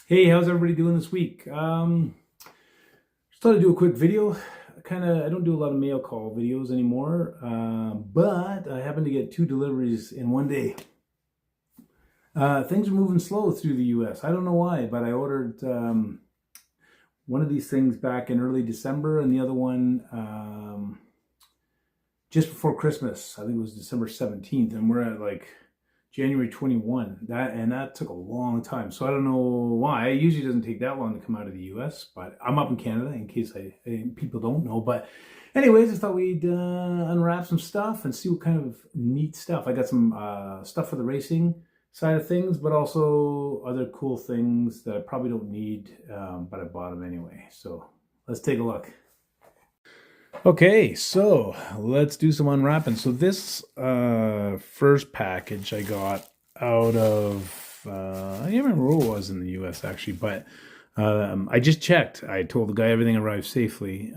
Hey, how's everybody doing this week? Just thought I'd do a quick video. I don't do a lot of mail call videos anymore, but I happened to get 2 deliveries in one day. Things are moving slow through the US. I don't know why, but I ordered one of these things back in early December and the other one just before Christmas. I think it was December 17th, and we're at like January 21. That took a long time. So I don't know why. It usually doesn't take that long to come out of the US, but I'm up in Canada in case people don't know. But anyways, I thought we'd unwrap some stuff and see what kind of neat stuff. I got some stuff for the racing side of things, but also other cool things that I probably don't need, but I bought them anyway. So let's take a look. Okay, so let's do some unwrapping. So this first package I got out of, I can't remember where it was in the US actually, but I just checked. I told the guy everything arrived safely.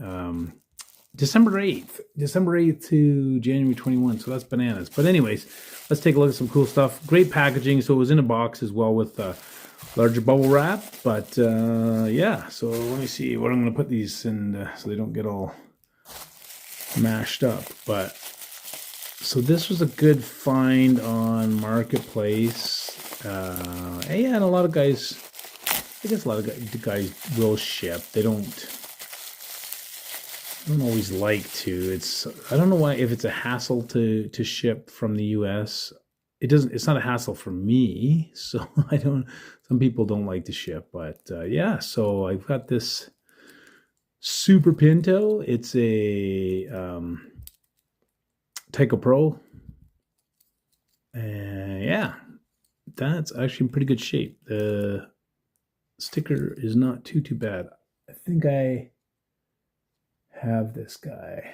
December 8th to January 21. So that's bananas. But anyways, let's take a look at some cool stuff. Great packaging. So it was in a box as well with larger bubble wrap. But yeah, so let me see what I'm going to put these in so they don't get all mashed up. But so this was a good find on Marketplace. Yeah, and a lot of guys, I guess a lot of guys will ship. They don't always like to. I don't know why, if it's a hassle to ship from the US. It's not a hassle for me, so some people don't like to ship, but yeah, so I've got this Super Pinto. It's a Tyco Pro, and yeah, that's actually in pretty good shape. The sticker is not too bad. I think I have this guy.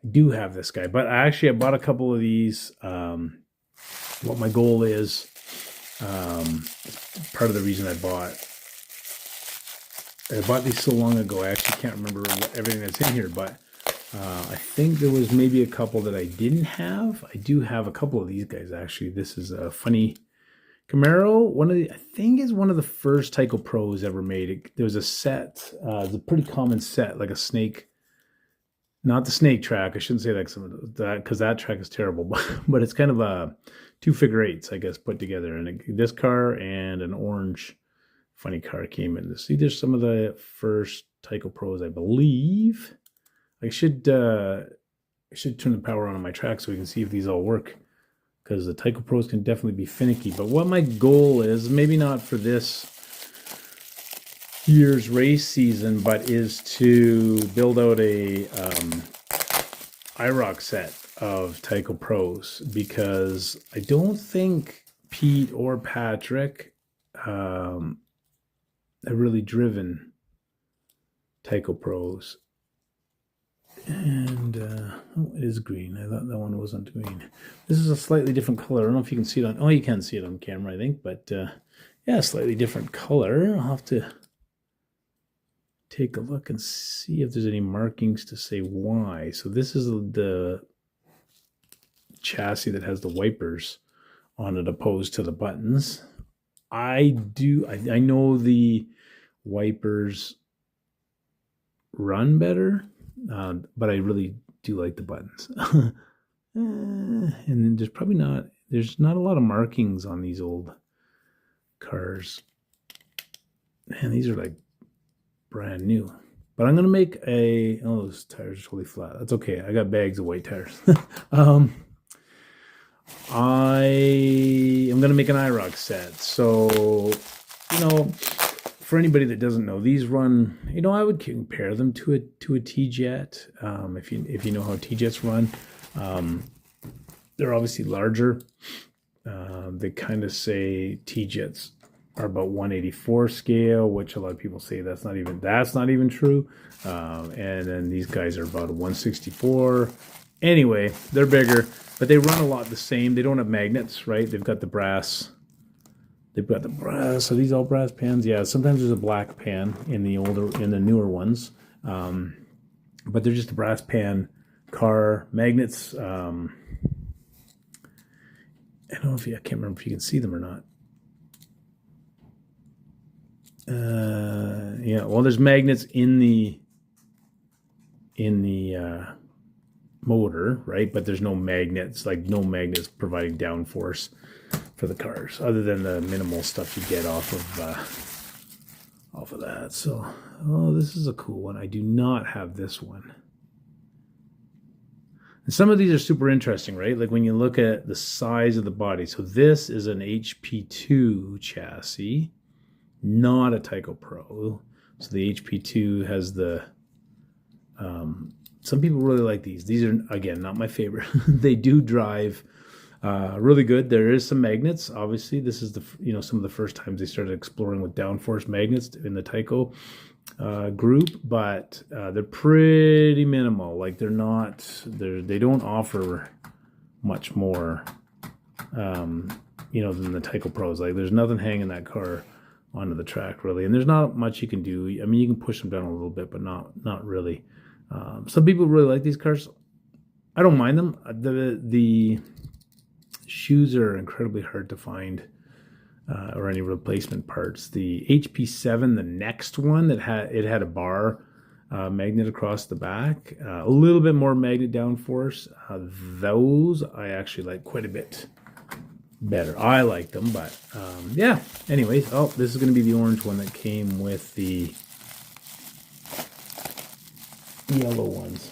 I do have this guy, but I bought a couple of these. What my goal is, part of the reason I bought these so long ago. I actually can't remember everything that's in here, but I think there was maybe a couple that I didn't have. I do have a couple of these guys actually. This is a funny Camaro. I think is one of the first Tyco Pros ever made. There was a set. It's a pretty common set, like a snake. Not the snake track. I shouldn't say that because that track is terrible. But it's kind of a 2 figure-8s, I guess, put together. And this car and an orange funny car came in. See, there's some of the first Tyco Pros, I believe. I should turn the power on my track so we can see if these all work, because the Tyco Pros can definitely be finicky. But what my goal is, maybe not for this year's race season, but is to build out a IROC set of Tyco Pros, because I don't think Pete or Patrick have really driven Tyco Pros. And oh, it is green. I thought that one wasn't green. This is a slightly different color. I don't know if you can see it on. Oh, you can see it on camera, I think. But yeah, slightly different color. I'll have to take a look and see if there's any markings to say why. So this is the chassis that has the wipers on it, opposed to the buttons. I know the wipers run better. But I really do like the buttons. And then there's not a lot of markings on these old cars. Man, these are like brand new. But I'm going to make those tires are totally flat. That's okay. I got bags of white tires. I am going to make an IROC set. So, for anybody that doesn't know, these run, I would compare them to a T-Jet. If you know how T-Jets run, they're obviously larger. They kind of say T-Jets are about 184 scale, which a lot of people say that's not even true. And then these guys are about a 164. Anyway, they're bigger, but they run a lot the same. They don't have magnets, right? They've got the brass. Are these all brass pans? Yeah, sometimes there's a black pan in the newer ones. But they're just a brass pan car. Magnets, I can't remember if you can see them or not. Yeah, well, there's magnets in the motor, right? But there's no magnets, like no magnets providing downforce for the cars, other than the minimal stuff you get off of that. So, oh, this is a cool one. I do not have this one. And some of these are super interesting, right? Like when you look at the size of the body. So this is an HP2 chassis, not a Tyco Pro. So the HP2 has the some people really like these. These are, again, not my favorite. They do drive really good. There is some magnets. Obviously, this is some of the first times they started exploring with downforce magnets in the Tyco group, but they're pretty minimal. Like they don't offer much more, than the Tyco Pros. Like there's nothing hanging that car onto the track really, and there's not much you can do. I mean, you can push them down a little bit, but not really. Some people really like these cars. I don't mind them. The shoes are incredibly hard to find, or any replacement parts. The HP7, the next one that had a bar magnet across the back, a little bit more magnet downforce. Those I actually like quite a bit better. I like them, but yeah. Anyways, this is going to be the orange one that came with the yellow ones.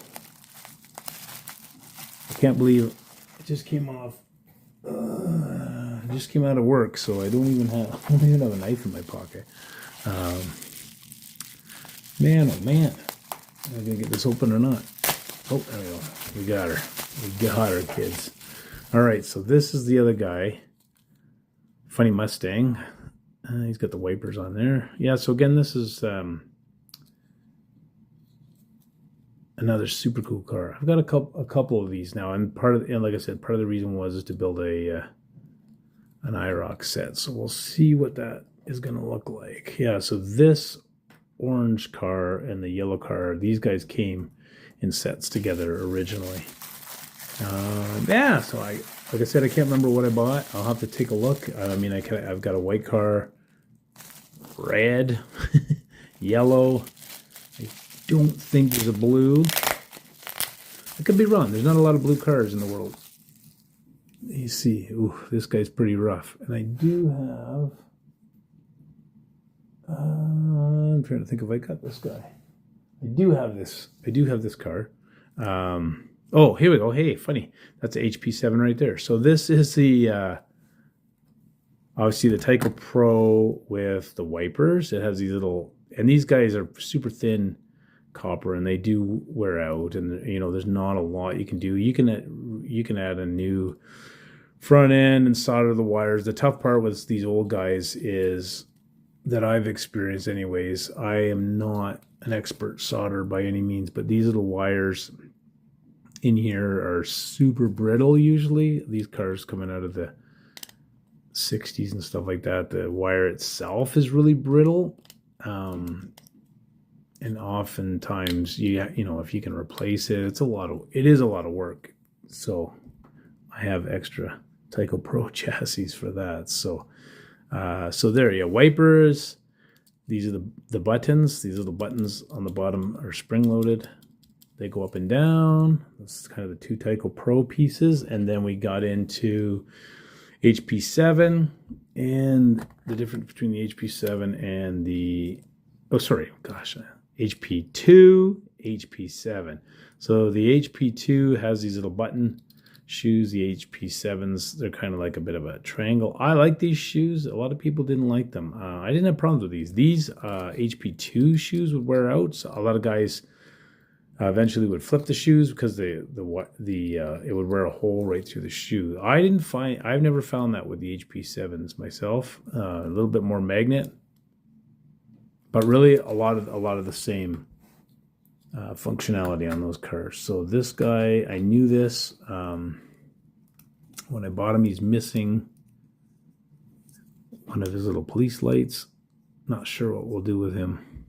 I can't believe it just came off. I just came out of work, so I don't even have a knife in my pocket. Man, oh man, am I gonna get this open or not? Oh, there we go. We got her. We got her, kids. All right, so this is the other guy. Funny Mustang. He's got the wipers on there. Yeah. So again, this is another super cool car. I've got a couple of these now, and like I said, part of the reason was to build an IROC set. So we'll see what that is going to look like. Yeah. So this orange car and the yellow car, these guys came in sets together originally. Yeah. So like I said, I can't remember what I bought. I'll have to take a look. I mean, I've got a white car, red, yellow. I don't think there's a blue. I could be wrong. There's not a lot of blue cars in the world. You see, ooh, this guy's pretty rough. And I do have, I'm trying to think if I got this guy. I do have this car. Oh, here we go. Hey, funny. That's an HP7 right there. So this is the, obviously the Tyco Pro with the wipers. It has these little, and these guys are super thin copper, and they do wear out, and there's not a lot you can do. You can add a new front end and solder the wires. The tough part with these old guys is that I've experienced anyways. I am not an expert solderer by any means, but these little wires in here are super brittle usually. These cars coming out of the 60s and stuff like that, the wire itself is really brittle. And oftentimes, if you can replace it, it is a lot of work. So I have extra Tyco Pro chassis for that. So there you go. Wipers. These are the buttons. These are the buttons on the bottom are spring loaded. They go up and down. That's kind of the two Tyco Pro pieces. And then we got into HP7, and the difference between the HP7 and the, HP2, HP7. So the HP2 has these little button shoes. The HP7s, they're kind of like a bit of a triangle. I like these shoes. A lot of people didn't like them. I didn't have problems with these. These HP2 shoes would wear out. So a lot of guys eventually would flip the shoes because it would wear a hole right through the shoe. I've never found that with the HP7s myself. A little bit more magnet, but really a lot of the same functionality on those cars. So this guy, I knew this when I bought him. He's missing one of his little police lights. Not sure what we'll do with him.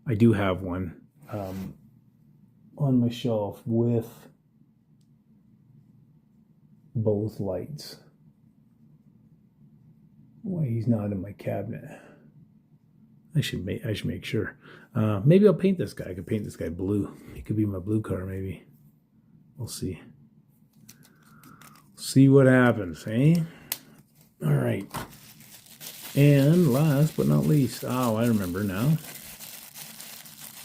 I do have one on my shelf with both lights. Why he's not in my cabinet? I should make sure. Maybe I'll paint this guy. I could paint this guy blue. He could be my blue car, maybe. We'll see. See what happens, eh? All right. And last but not least, oh, I remember now.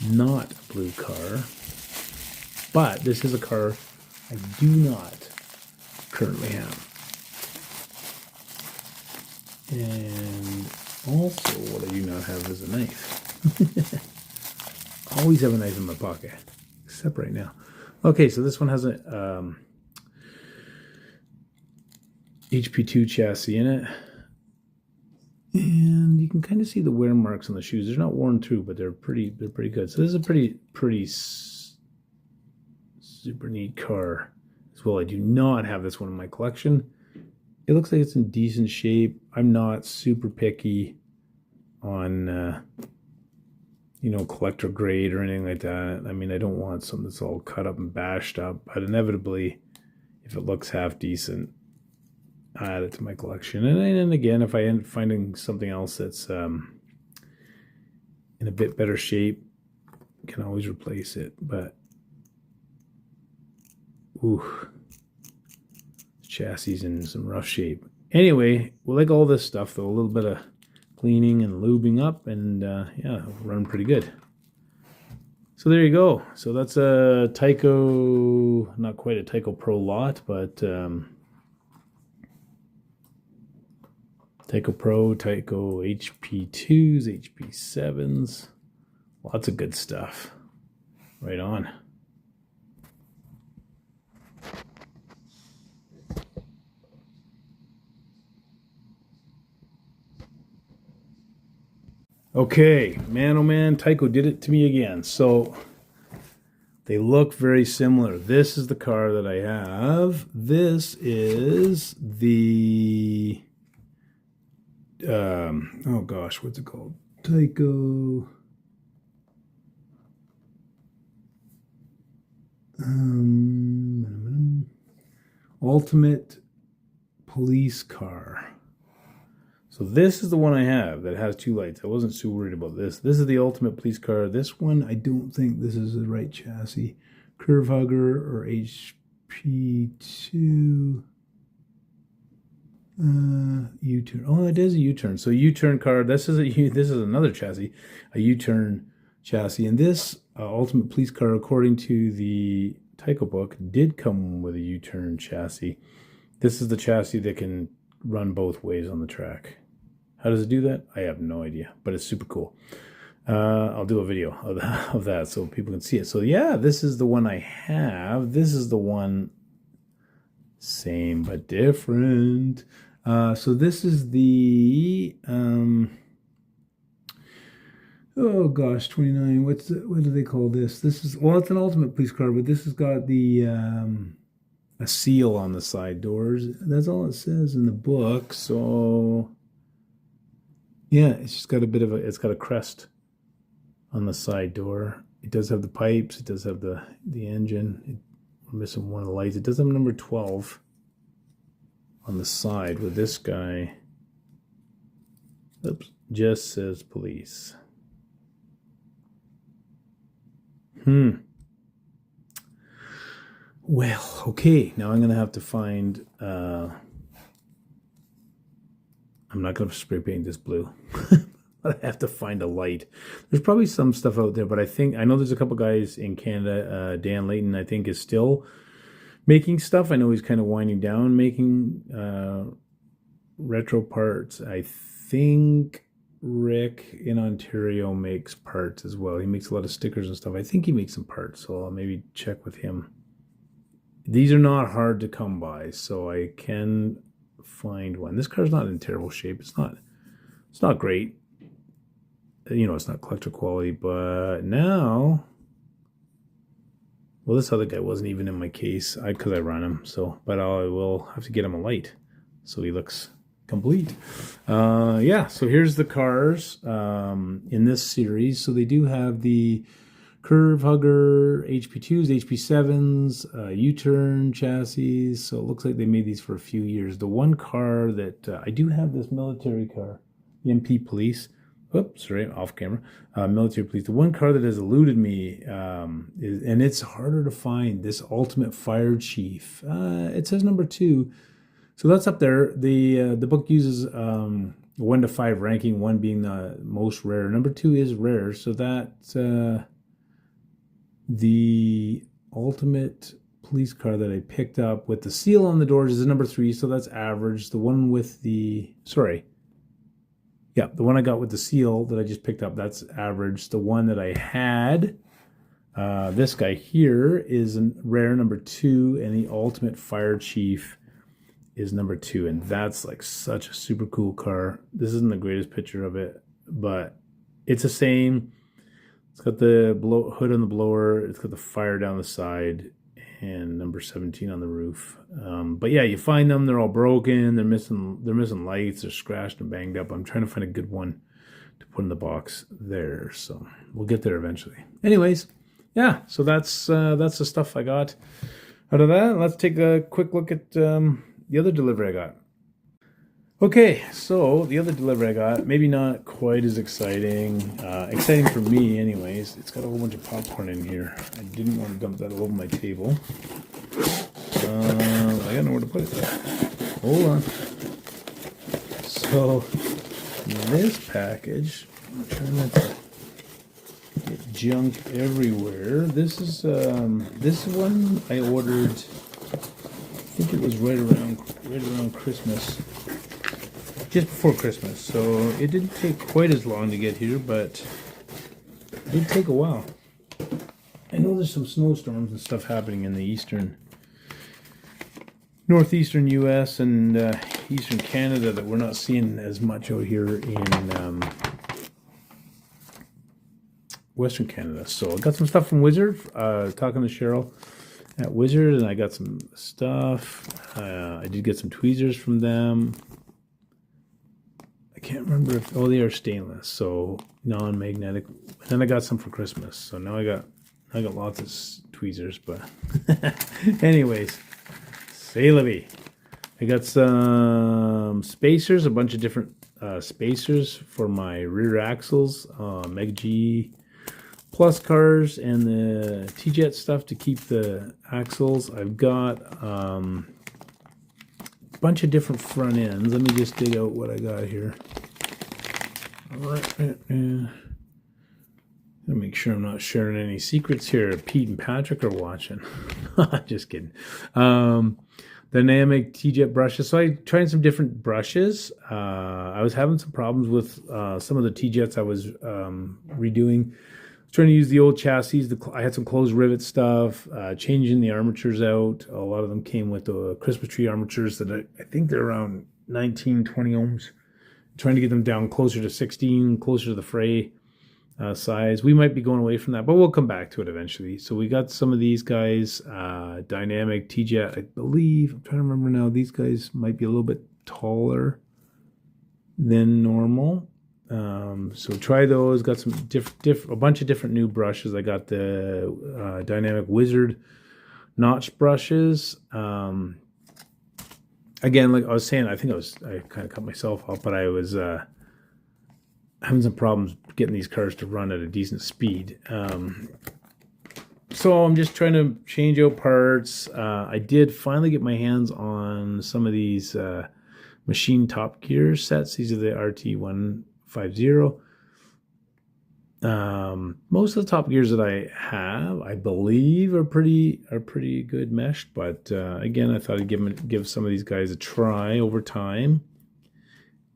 Not a blue car, but this is a car I do not currently have. And also, what I do not have is a knife. Always have a knife in my pocket, except right now. Okay, so this one has a HP2 chassis in it. And you can kind of see the wear marks on the shoes. They're not worn through, but they're pretty good. So this is a pretty super neat car as well. I do not have this one in my collection. It looks like it's in decent shape. I'm not super picky on collector grade or anything like that. I mean, I don't want something that's all cut up and bashed up, but inevitably, if it looks half decent, I add it to my collection. And again, if I end up finding something else that's in a bit better shape, I can always replace it. But ooh, chassis in some rough shape. Anyway, we like all this stuff though. A little bit of cleaning and lubing up, and yeah, it'll run pretty good. So there you go. So that's a Tyco, not quite a Tyco Pro lot, but Tyco Pro, Tyco HP2s, HP7s, lots of good stuff. Right on. Okay, man, oh man, Tyco did it to me again. So they look very similar. This is the car that I have. This is the oh gosh, what's it called? Tyco Ultimate Police Car. So this is the one I have that has two lights. I wasn't too worried about this. This is the Ultimate Police Car. This one, I don't think this is the right chassis. Curve Hugger or HP2. U-turn. Oh, it is a U-turn. So U-turn car. This is another chassis, a U-turn chassis. And this Ultimate Police Car, according to the Tyco book, did come with a U-turn chassis. This is the chassis that can run both ways on the track. How does it do that? I have no idea, but it's super cool. I'll do a video of that so people can see it. So yeah, this is the one I have. This is the one, same but different. So this is the oh gosh, 29. What do they call this? This is, well, it's an Ultimate Police Car, but this has got the a seal on the side doors. That's all it says in the book. So yeah, it's just got a bit of it's got a crest on the side door. It does have the pipes. It does have the engine. We're missing one of the lights. It does have number 12 on the side, with this guy, oops, just says police. Well, okay, now I'm going to have to find, I'm not going to spray paint this blue, but I have to find a light. There's probably some stuff out there, but I know there's a couple guys in Canada. Dan Layton, I think, is still making stuff. I know he's kind of winding down making retro parts. I think Rick in Ontario makes parts as well. He makes a lot of stickers and stuff. I think he makes some parts, so I'll maybe check with him. These are not hard to come by, so I can find one. This car's not in terrible shape. It's not great. You know, it's not collector quality, but now, well, this other guy wasn't even in my case because I run him. So, but I will have to get him a light so he looks complete. Yeah, so here's the cars in this series. So they do have the Curve Hugger, HP2s, HP7s, U-turn chassis. So it looks like they made these for a few years. The one car that I do have, this military car, the MP Police. Oops, sorry, off camera. Military police. The one car that has eluded me and it's harder to find. This Ultimate Fire Chief. It says number 2, so that's up there. The book uses 1 to 5 ranking, 1 being the most rare. Number 2 is rare, so that the Ultimate police car that I picked up with the seal on the doors is number 3, so that's average. The one with the the one I got with the seal that I just picked up, that's average. The one that I had, this guy here, is a rare number 2, and the Ultimate Fire Chief is number 2, and that's like such a super cool car. This isn't the greatest picture of it, but it's the same. It's got the hood on the blower. It's got the fire down the side, and number 17 on the roof. But yeah, you find them, they're all broken, they're missing lights, they're scratched and banged up. I'm trying to find a good one to put in the box there, so we'll get there eventually. Anyways, yeah, so that's the stuff I got out of that. Let's take a quick look at the other delivery I got. Okay, so the other delivery I got, maybe not quite as exciting. Exciting for me anyways. It's got a whole bunch of popcorn in here. I didn't want to dump that all over my table. I got nowhere to put it though. Hold on. So, this package, I'm trying not to get junk everywhere. This is this one I ordered, I think it was right around Christmas. Just before Christmas, so it didn't take quite as long to get here, but it did take a while. I know there's some snowstorms and stuff happening in the northeastern U.S. and eastern Canada that we're not seeing as much out here in Western Canada. So I got some stuff from Wizzard, talking to Cheryl at Wizzard, and I got some stuff. I did get some tweezers from them. I can't remember if, they are stainless, so non-magnetic. And then I got some for Christmas, so now I got lots of tweezers, but anyways, c'est la vie. I got some spacers, a bunch of different spacers for my rear axles, Meg G Plus cars, and the T-Jet stuff to keep the axles. I've got bunch of different front ends. Let me just dig out what I got here. All right, gotta make sure I'm not sharing any secrets here. Pete and Patrick are watching. Just kidding. Dynamic T-Jet brushes. So I tried some different brushes. I was having some problems with some of the T-Jets I was redoing. Trying to use the old chassis. I had some closed rivet stuff, changing the armatures out. A lot of them came with the Christmas tree armatures that I think they're around 19, 20 ohms. Trying to get them down closer to 16, closer to the fray size. We might be going away from that, but we'll come back to it eventually. So we got some of these guys, Dynamic T-Jet, I believe. I'm trying to remember now. These guys might be a little bit taller than normal. So try those. Got some a bunch of different new brushes. I got the Dynamic Wizzard notch brushes. Again, like I was saying, I kind of cut myself off, but I was having some problems getting these cars to run at a decent speed. So I'm just trying to change out parts. I did finally get my hands on some of these machine Top Gear sets. These are the RT150. Most of the Top Gears that I have, I believe, are pretty good meshed. But again, I thought I'd give some of these guys a try over time.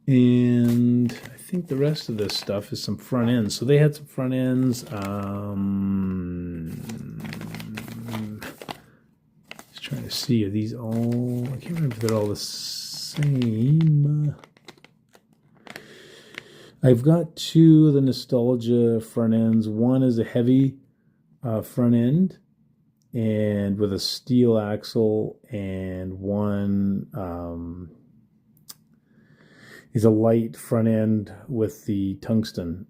And I think the rest of this stuff is some front ends. So they had some front ends. Just trying to see, are these all? I can't remember if they're all the same. I've got two of the Nostalgia front ends. One is a heavy front end and with a steel axle, and one is a light front end with the tungsten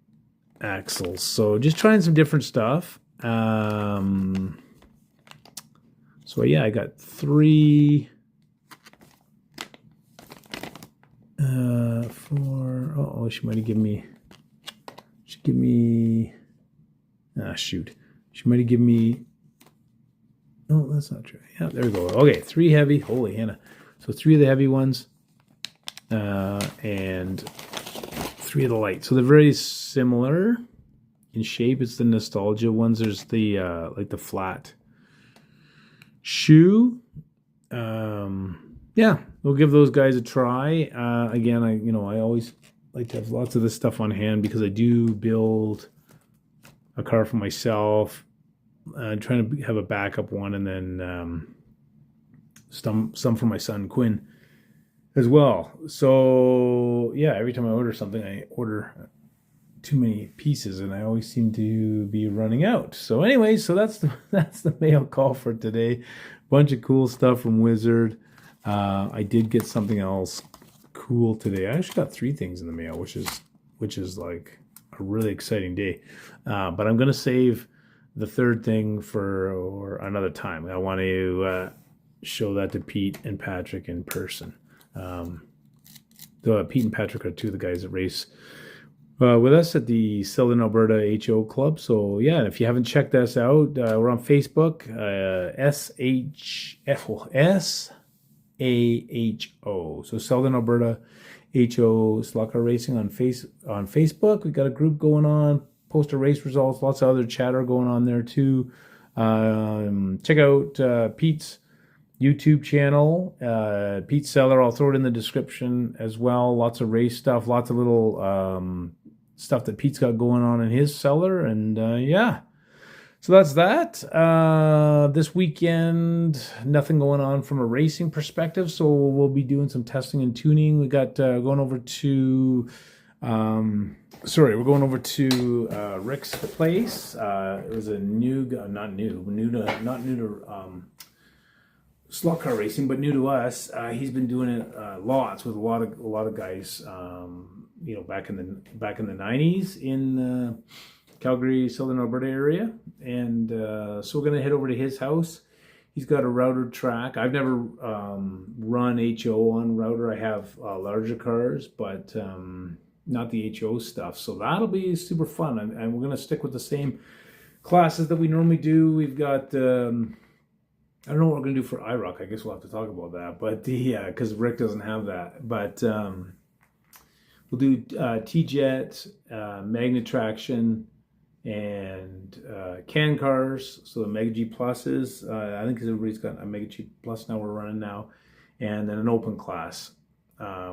axles. So just trying some different stuff. So yeah, I got three. She might have given me should give me, shoot. She might have given me, oh, that's not true. Yeah, there we go. Okay, 3 heavy. Holy Hannah. So 3 of the heavy ones and 3 of the light. So they're very similar in shape. It's the nostalgia ones. There's the like the flat shoe. Yeah, we'll give those guys a try. Again, I always like to have lots of this stuff on hand because I do build a car for myself. Trying to have a backup one, and then some for my son Quinn as well. So yeah, every time I order something, I order too many pieces, and I always seem to be running out. So anyway, so that's the mail call for today. Bunch of cool stuff from Wizzard. I did get something else cool today. I actually got 3 things in the mail, which is like a really exciting day. But I'm gonna save the 3rd thing for another time. I want to show that to Pete and Patrick in person. Pete and Patrick are 2 of the guys that race with us at the Southern Alberta HO Club. So yeah, and if you haven't checked us out, we're on Facebook, SAHO. So Southern Alberta HO Slot Car Racing on Facebook. We got a group going on. Post race results, lots of other chatter going on there too. Check out Pete's YouTube channel, Pete Seller. I'll throw it in the description as well. Lots of race stuff, lots of little stuff that Pete's got going on in his cellar, and yeah. So that's that. This weekend, nothing going on from a racing perspective, so we'll be doing some testing and tuning. We got going over to. We're going over to Rick's place. It was a new to slot car racing, but new to us. He's been doing it lots with a lot of guys. Back in the 90s in Calgary, Southern Alberta area, and so we're gonna head over to his house. He's got a router track. I've never run HO on router. I have larger cars, but not the HO stuff. So that'll be super fun. And we're going to stick with the same classes that we normally do. We've got, I don't know what we're going to do for IROC. I guess we'll have to talk about that. But because Rick doesn't have that. But we'll do T-Jet, magnet traction, and can cars. So the Mega G Pluses. I think because everybody's got a Mega G Plus now we're running now. And then an open class.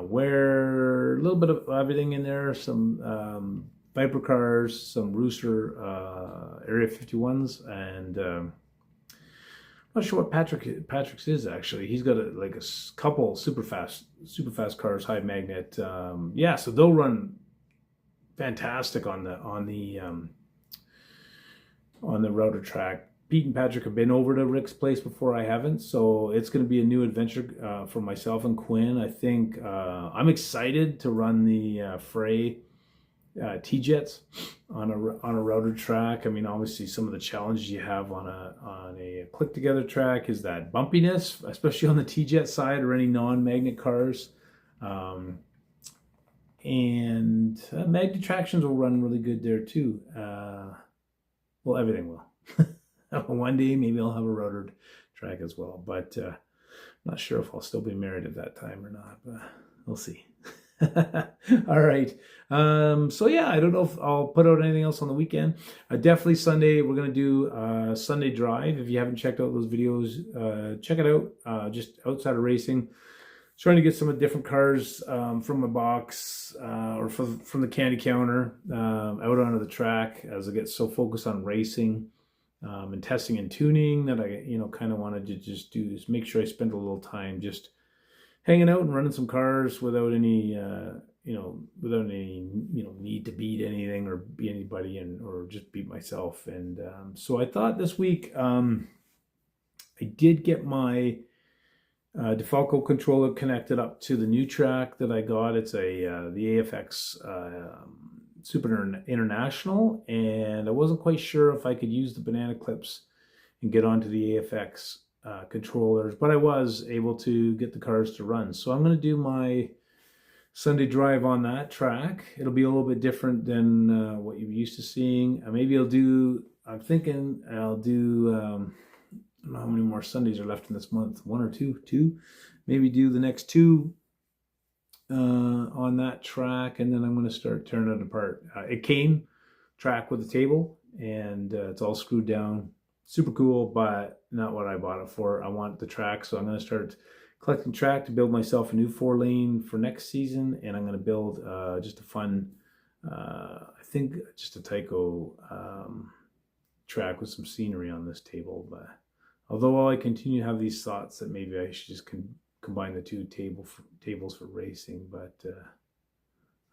Where a little bit of everything in there, some Viper cars, some Rooster Area 51s, and I'm not sure what Patrick's is actually. He's got a couple super fast cars, high magnet. So they'll run fantastic on the router track. Pete and Patrick have been over to Rick's place before. I haven't, so it's going to be a new adventure for myself and Quinn. I think I'm excited to run the Frey T-Jets on a router track. I mean, obviously, some of the challenges you have on a click together track is that bumpiness, especially on the T-Jet side or any non-magnet cars. And magnet tractions will run really good there too. Well, everything will. One day, maybe I'll have a router track as well, but not sure if I'll still be married at that time or not, but we'll see. All right. So yeah, I don't know if I'll put out anything else on the weekend. Definitely Sunday, we're going to do Sunday drive. If you haven't checked out those videos, check it out. Just outside of racing. Trying to get some of the different cars from my box or from the candy counter out onto the track as I get so focused on racing. And testing and tuning that I kind of wanted to just do is make sure I spend a little time just hanging out and running some cars without any need to beat anything or be anybody or just beat myself. And so I thought this week I did get my DeFalco controller connected up to the new track that I got. It's the AFX Super International, and I wasn't quite sure if I could use the banana clips and get onto the AFX controllers, but I was able to get the cars to run. So I'm going to do my Sunday drive on that track. It'll be a little bit different than what you're used to seeing. Maybe I'm thinking I'll do, I don't know how many more Sundays are left in this month. 1 or 2? 2? Maybe do the next 2 on that track, and then I'm going to start tearing it apart. It came track with a table, and it's all screwed down. Super cool, but not what I bought it for. I want the track, so I'm going to start collecting track to build myself a new 4-lane for next season, and I'm going to build just a fun, I think just a Tyco track with some scenery on this table. But although I continue to have these thoughts that maybe I should just combine the 2 tables for racing, but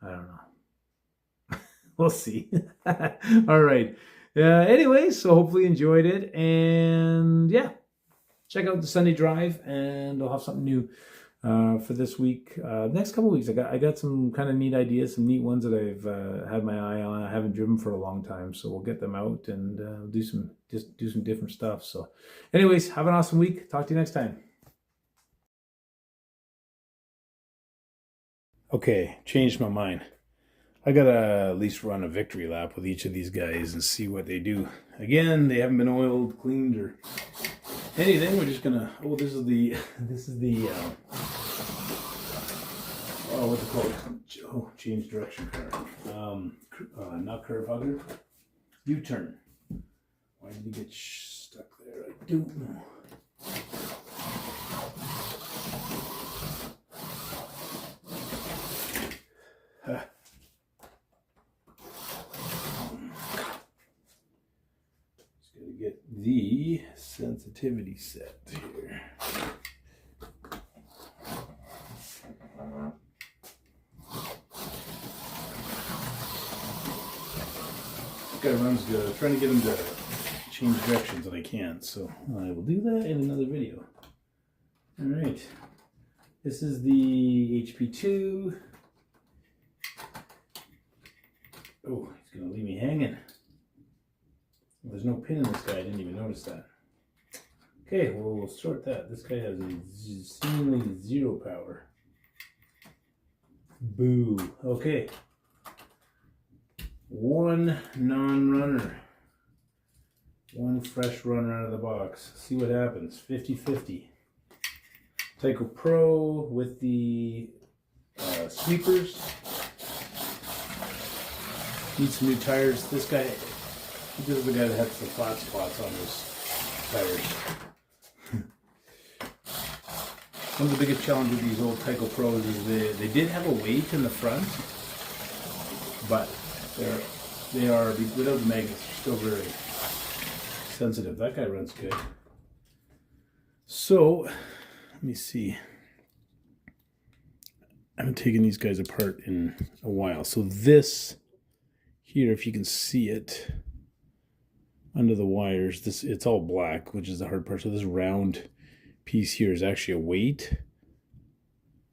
I don't know. We'll see. All right. Anyway, so hopefully you enjoyed it, and yeah, check out the Sunday drive, and I'll have something new for this week. Next couple of weeks, I got some kind of neat ideas, some neat ones that I've had my eye on. I haven't driven for a long time, so we'll get them out and do some different stuff. So, anyways, have an awesome week. Talk to you next time. Okay, changed my mind. I gotta at least run a victory lap with each of these guys and see what they do. Again, they haven't been oiled, cleaned, or anything. We're just gonna. Oh, this is the. What's it called? Oh, change direction car. Not curve hugger. U-turn. Why did he get stuck there? I don't know. Get the sensitivity set here. This guy runs good. I'm trying to get him to change directions, and I can't, so I will do that in another video. All right. This is the HP2. Oh, he's going to leave me hanging. There's no pin in this guy. I didn't even notice that. Okay, well, we'll sort that. This guy has seemingly 0 power. Boo. Okay. 1 non-runner. 1 fresh runner out of the box. See what happens. 50-50. Tyco Pro with the sweepers. Need some new tires. This guy... This is the guy that has the flat spots on his tires. One of the biggest challenges with these old Tyco Pros is they did have a weight in the front, but they are without the magnets, they're still very sensitive. That guy runs good. So let me see. I haven't taken these guys apart in a while. So this here, if you can see it. Under the wires, it's all black, which is the hard part. So this round piece here is actually a weight.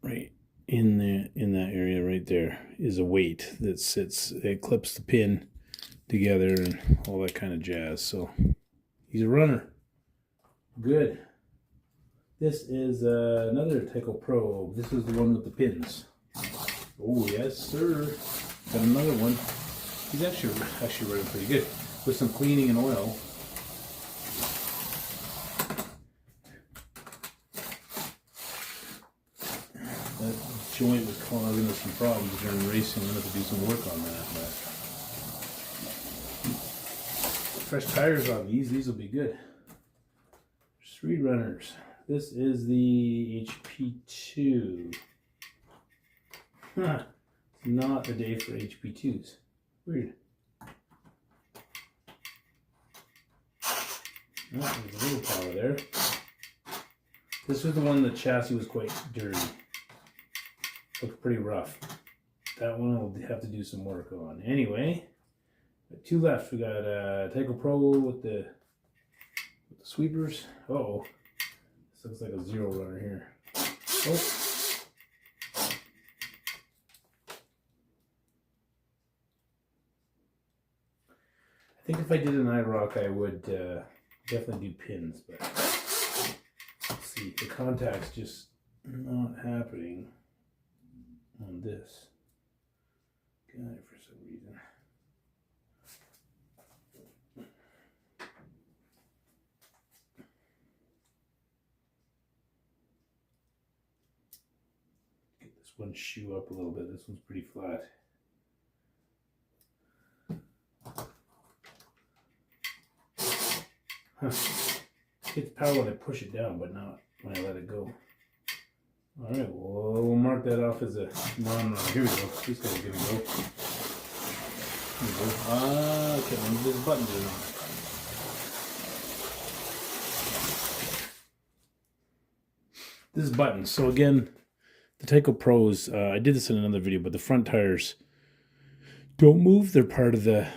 Right in that area right there is a weight that sits. It clips the pin together and all that kind of jazz. So he's a runner. Good. This is another Tyco Pro. This is the one with the pins. Oh yes, sir. Got another one. He's actually running pretty good. With some cleaning and oil. That joint was causing us some problems during racing. I'm going to have to do some work on that. But fresh tires on these will be good. 3 runners. This is the HP2. Huh. It's not the day for HP2s. Weird. Oh, there's a little power there. This was the one the chassis was quite dirty. Looked pretty rough. That one I'll have to do some work on. Anyway, 2 left. We got Tyco Pro with the sweepers. Uh-oh. This looks like a 0 runner here. Oh. I think if I did an IROC, I would definitely do pins, but let's see. The contact's just not happening. on this guy for some reason. Get this one shoe up a little bit. This one's pretty flat. Huh. It's power when I push it down, but not when I let it go. Alright, well, we'll mark that off as a non-runner. Here we go. This guy's gonna go. Here we go. Okay, this button is on. This is buttons. So again, the Tyco Pros, I did this in another video, but the front tires don't move. They're part of the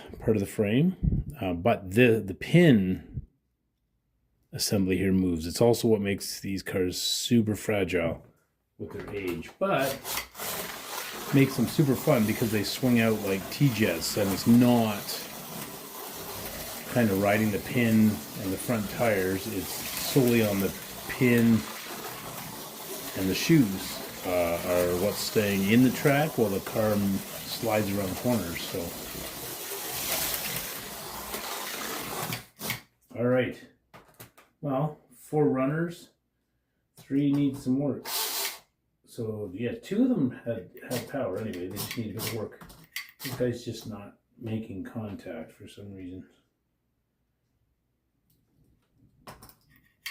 frame. But the pin assembly here moves. It's also what makes these cars super fragile with their age, but makes them super fun because they swing out like T-jets, and it's not kind of riding the pin and the front tires. It's solely on the pin, and the shoes are what's staying in the track while the car slides around corners. So, all right. Well, 4 runners, 3 need some work. So yeah, 2 of them had power anyway. They just need a bit of work. This guy's just not making contact for some reason.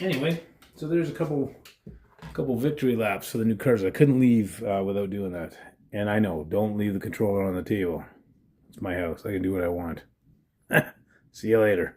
Anyway, so there's a couple victory laps for the new cars. I couldn't leave without doing that. And I know, don't leave the controller on the table. It's my house. I can do what I want. See you later.